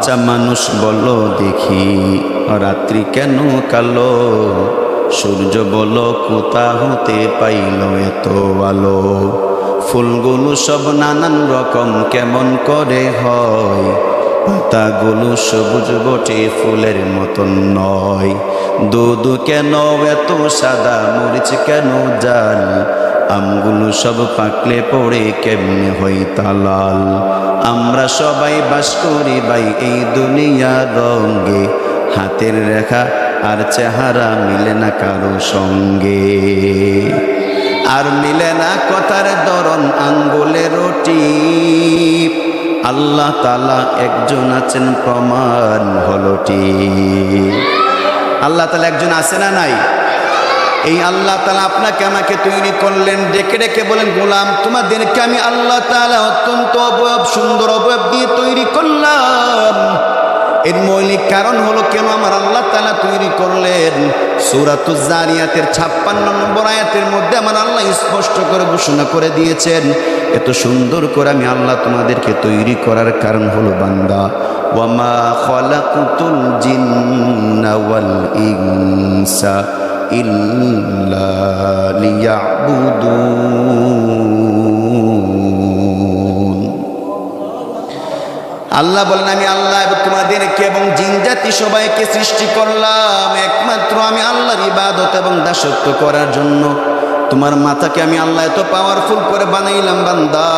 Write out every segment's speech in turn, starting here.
বাচ্চা মানুষ বলো দেখি, রাত্রি কেন কালো? সূর্য বলো কোথা হতে পাইল এত আলো? ফুলগুলো সব নানান রকম কেমন করে হয়? পাতাগুলো সবুজ বটে ফুলের মতন নয়। দুধ কেন এত সাদা, মরিচ কেন জাল? আমগুলো সব পাকলে পড়ে কেমনে হয় তালাল? আমরা সবাই বাস করি ভাই এই দুনিয়ার রঙ্গে, হাতের রেখা আর চেহারা মিলে না কারো সঙ্গে, আর মিলে না কথার ধরন আঙ্গুলের টিপ। আল্লাহ তাআলা একজন আছেন প্রমাণ হলো ঠিক। আল্লাহ তাআলা একজন আছে না নাই? এই আল্লাহ তাআলা আপনাকে আমাকে তৈরি করলেন, ডেকে ডেকে বলেন গোলাম তোমাদেরকে আমি আল্লাহ তাআলা অত্যন্ত অবয়ব, সুন্দর অবয়ব দিয়ে তৈরি করলাম। এর মৌলিক কারণ হলো কেন আমার আল্লাহ তাআলা তৈরি করলেন। সূরাতুজ জারিয়াতের 56 নম্বর আয়াতের মধ্যে আমার আল্লাহ স্পষ্ট করে ঘোষণা করে দিয়েছেন, এত সুন্দর করে আমি আল্লাহ তোমাদেরকে তৈরি করার কারণ হলো বান্দা, ওয়ামা খালাকুতুল জিন্না ওয়াল ইনসা ইল্লা লিয়াবুদুন। আল্লাহ বলেন আমি আল্লাহ তোমাদেরকে এবং জিন জাতি সবাইকে সৃষ্টি করলাম একমাত্র আমি আল্লাহর ইবাদত এবং দাসত্ব করার জন্য। তোমার মাথাকে আমি আল্লাহ এত পাওয়ারফুল করে বানাইলাম বান্দা,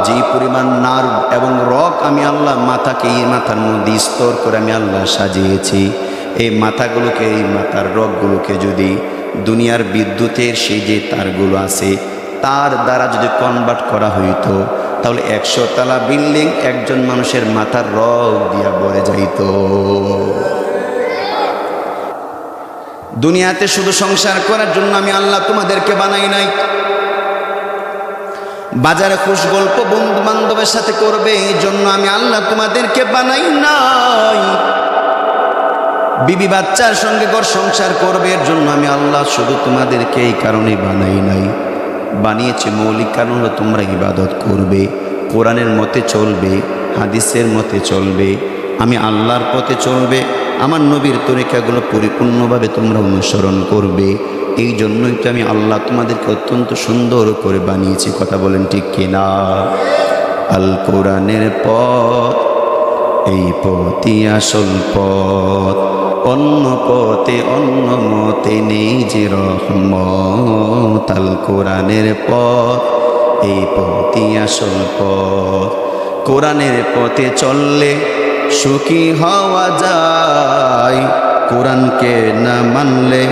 যে পরিমাণ নার্ভ এবং রক আমি আল্লাহ মাথাকে, এই মাথার মধ্যে স্তর করে আমি আল্লাহ সাজিয়েছি। এই মাথাগুলোকে, এই মাথার রগগুলোকে যদি দুনিয়ার বিদ্যুতের সেই যে তারগুলো আছে তার দ্বারা যদি কনভার্ট করা হইতো, তাহলে 100 তলা বিল্ডিং একজন মানুষের মাথার রগ দিয়া ভরে যাইত। দুনিয়াতে শুধু সংসার করার জন্য আমি আল্লাহ তোমাদেরকে বানাই নাই। বাজারে খুশ গল্প বন্ধু বান্ধবের সাথে করবে এই জন্য আমি আল্লাহ তোমাদেরকে বানাই নাই। বিবি বাচ্চার সঙ্গে ঘর সংসার করবে এর জন্য আমি আল্লাহ শুধু তোমাদেরকে এই কারণে বানাই নাই। বানিয়েছে মৌলিক কারণ হলো তোমরা ইবাদত করবে, কোরআনের মতে চলবে, হাদিসের মতে চলবে, আমি আল্লাহর পথে চলবে, আমার নবীর তরিকাগুলো পরিপূর্ণভাবে তোমরা অনুসরণ করবে। এই জন্যই তো আমি আল্লাহ তোমাদেরকে অত্যন্ত সুন্দর করে বানিয়েছি। কথা বলেন ঠিক কিনা? আল কোরআনের পথ এই পথই আসল পথ, অন্য পথে অন্য মতে নেই যে রহমত। আল কোরআনের পথ এই পথই আসল পথ, কোরআনের পথে চললে সুখী হওয়া যায়, কোরআনকে না মানলে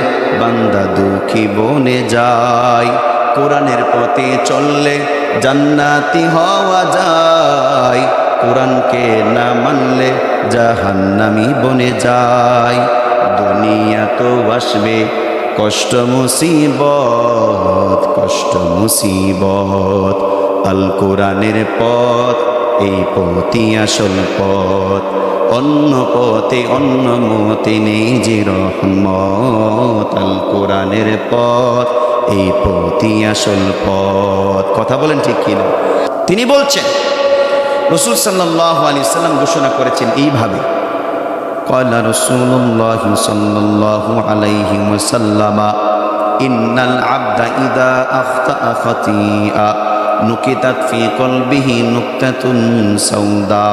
বান্দা দুঃখী বনে যায়। কোরআনের পথে চললে জান্নাতি হওয়া যায়, কোরআনকে না মানলে জাহান্নামী বনে যায়। দুনিয়া তো আসবে কষ্ট মুসিবত, কষ্ট মুসিবত, আল কোরআনের পথ এই পথই আসল পথ, অন্য পথে অন্য মতে নেই যে রহমত। আল কোরআনের পথ এই পথই আসল পথ। কথা বলেন ঠিক কিনা? তিনি বলছেন, রাসূল সাল্লাল্লাহু আলাইহি সাল্লাম ঘোষণা করেছেন এইভাবে, ক্বালা রাসূলুল্লাহ সাল্লাল্লাহু আলাইহি ওয়াসাল্লাম, ইন্নাল আবদা ইযা আখতাআ খাতিআ নুকিতাত ফি কলবিহি নুকতাতুন সাউদা।